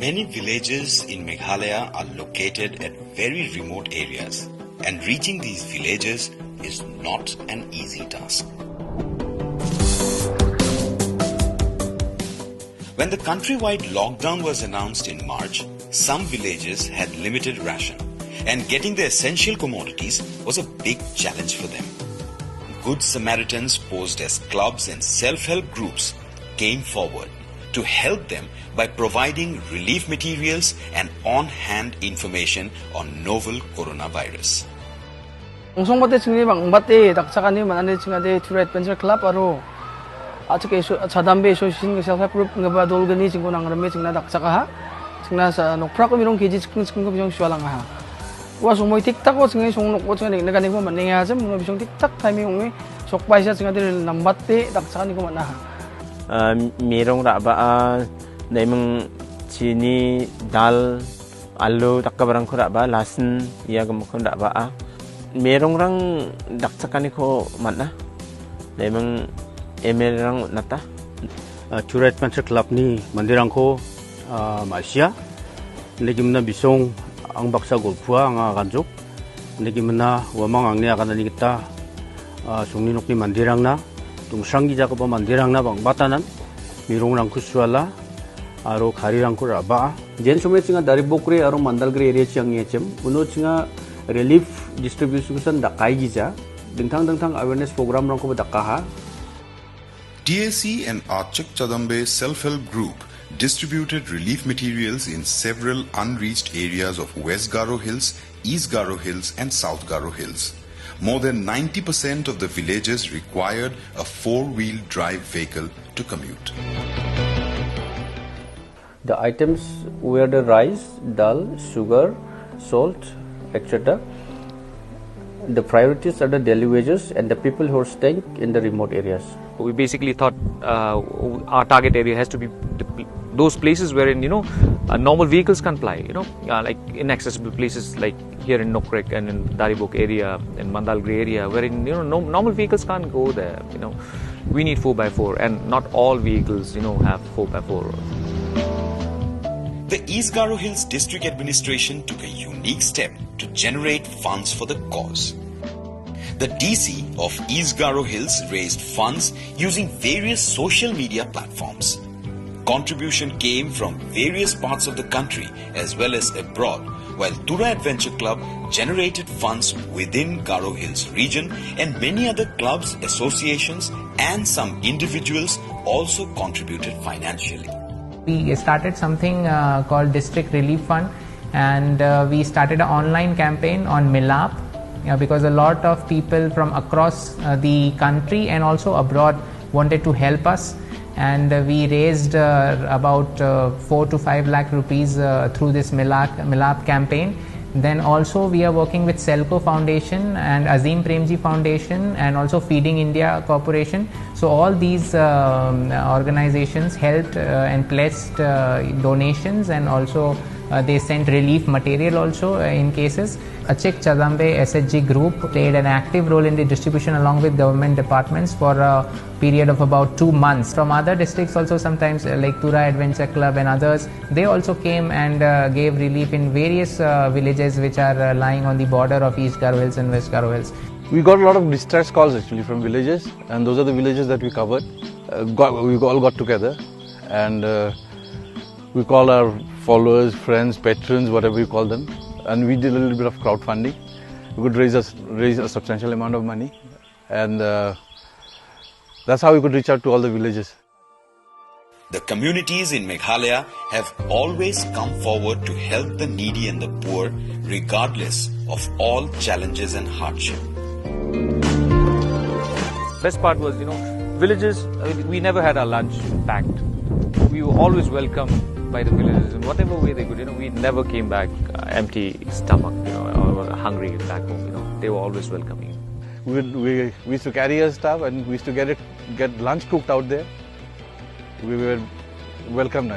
Many villages in Meghalaya are located at very remote areas, and reaching these villages is not an easy task. When the countrywide lockdown was announced in March, some villages had limited ration, and getting the essential commodities was a big challenge for them. Good Samaritans posed as clubs and self-help groups came forward to help them by providing relief materials and on-hand information on novel coronavirus. Ungsongmate chingni bangbate daksakani manane chingade Tour Adventure Club aro achike chadambe association self-help group ngaba dolgani chingko nangrame chingna daksaka chingna sa nokpra ko mirong keji chingko bijong swalang ha wa sumoi tiktak ko chingai song nokko chingani nagani ko manne ha jam no bijong tiktak timing umi sokpaisa chingade nambate daksakani ko manna ha mirong raba nemang chini dal alu takkabarang ko raba lasin iya gamukon raba merong rang daksakani ko mana nemang emerang nata Tour Adventure Club ni mandirang ko Malaysia negimna bisong ang baksa golfua ang kanjuk negimna wamang ang niya kanani kita sungninok ni mandirang na tungsang gija ko pa mandirang na bang batanan mirong rang kuswala aro khari rang ko raba jen somre chinga daribokre aro mandalgre area chiang yechem uno chinga relief distribution dakai gija dingtang awareness program rang ko dakaha. DAC and Achak Chadambe self-help group distributed relief materials in several unreached areas of West Garo Hills, East Garo Hills and South Garo Hills. More than 90% of the villages required a four-wheel drive vehicle to commute. The items were the rice, dal, sugar, salt, etc. The priorities are the daily wages and the people who are staying in the remote areas. We basically thought our target area has to be those places wherein normal vehicles can't fly. Like inaccessible places like here in Nokrek and in Daribok area and Mandalgre area, wherein normal vehicles can't go there. We need 4x4, and not all vehicles have 4x4. The East Garo Hills District Administration took a unique step to generate funds for the cause. The DC of East Garo Hills raised funds using various social media platforms. Contribution came from various parts of the country as well as abroad, while Tour Adventure Club generated funds within Garo Hills region, and many other clubs, associations and some individuals also contributed financially. We started something called District Relief Fund, and we started an online campaign on Milap because a lot of people from across the country and also abroad wanted to help us, and we raised about 4 to 5 lakh rupees through this Milap campaign. Then also we are working with Selco Foundation and Azim Premji Foundation and also Feeding India Corporation. So all these organizations helped and pledged donations, and also they sent relief material also in cases. Achak Chadambe SHG group played an active role in the distribution along with government departments for a period of about 2 months. From other districts also sometimes like Tura Adventure Club and others, they also came and gave relief in various villages which are lying on the border of East Garo Hills and West Garo Hills. We got a lot of distress calls actually from villages, and those are the villages that we covered. We all got together, and we called our followers, friends, patrons, whatever you call them, and we did a little bit of crowdfunding. We could raise a substantial amount of money, and that's how we could reach out to all the villages. The communities in Meghalaya have always come forward to help the needy and the poor, regardless of all challenges and hardship. Best part was, villages, we never had our lunch packed. We were always welcome by the villagers in whatever way they could. We never came back empty stomach, or hungry back home. They were always welcoming. We used to carry our stuff, and we used to get lunch cooked out there. We were welcomed.